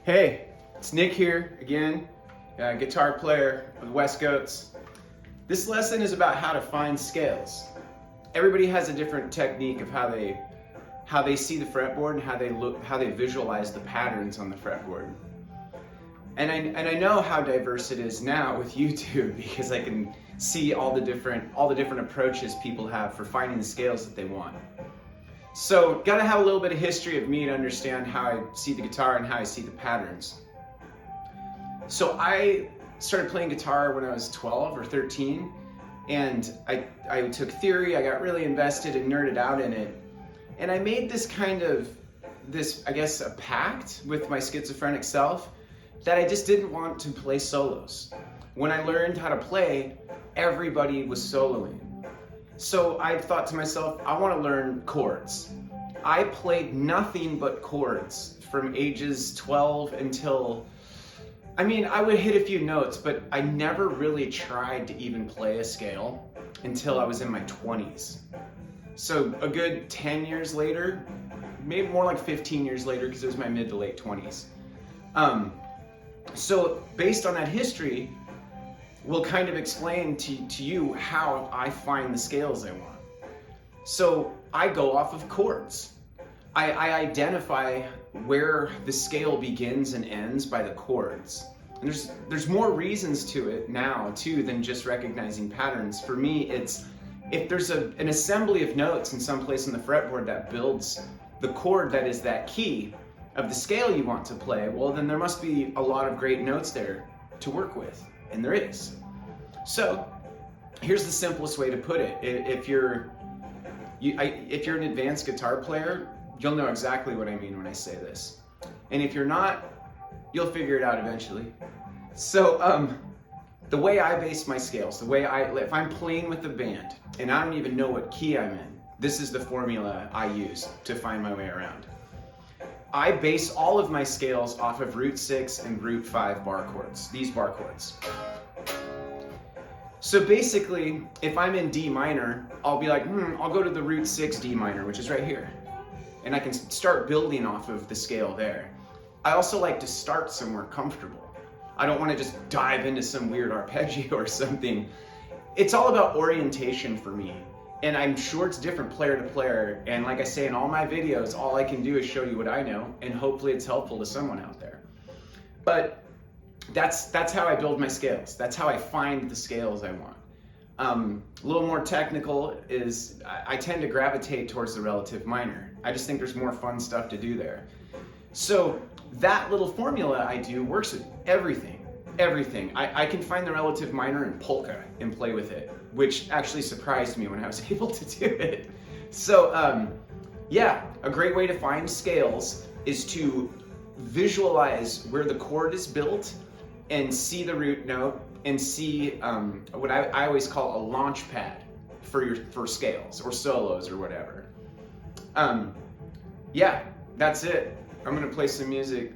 Hey, it's Nick here again, guitar player with West Goats. This lesson is about how to find scales. Everybody has a different technique of how they see the fretboard and how they visualize the patterns on the fretboard. And I know how diverse it is now with YouTube because I can see all the different approaches people have for finding the scales that they want. So, gotta have a little bit of history of me to understand how I see the guitar and how I see the patterns. So I started playing guitar when I was 12 or 13, and I took theory, I got really invested and nerded out in it. And I made I guess, a pact with my schizophrenic self that I just didn't want to play solos. When I learned how to play, everybody was soloing. So I thought to myself, I want to learn chords. I played nothing but chords from ages 12 until, I would hit a few notes, but I never really tried to even play a scale until I was in my 20s. So a good 10 years later, maybe more like 15 years later, because it was my mid to late 20s. So based on that history, will kind of explain to you how I find the scales I want. So I go off of chords. I identify where the scale begins and ends by the chords. And there's more reasons to it now too than just recognizing patterns. For me, it's if there's an assembly of notes in some place on the fretboard that builds the chord that is that key of the scale you want to play, well then there must be a lot of great notes there to work with. And there is. So here's the simplest way to put it. If you're an advanced guitar player, you'll know exactly what I mean when I say this. And if you're not, you'll figure it out eventually. So the way I base my scales, if I'm playing with a band and I don't even know what key I'm in, this is the formula I use to find my way around. I base all of my scales off of root 6 and root 5 bar chords, these bar chords. So basically, if I'm in D minor, I'll be like, I'll go to the root 6 D minor, which is right here. And I can start building off of the scale there. I also like to start somewhere comfortable. I don't want to just dive into some weird arpeggio or something. It's all about orientation for me. And I'm sure it's different player to player. And like I say in all my videos, all I can do is show you what I know, and hopefully it's helpful to someone out there. But that's how I build my scales. That's how I find the scales I want. A little more technical is I tend to gravitate towards the relative minor. I just think there's more fun stuff to do there. So that little formula I do works with everything. Everything. I can find the relative minor in polka and play with it, which actually surprised me when I was able to do it. So yeah, a great way to find scales is to visualize where the chord is built and see the root note and see what I always call a launch pad for scales or solos or whatever. Yeah, that's it. I'm gonna play some music.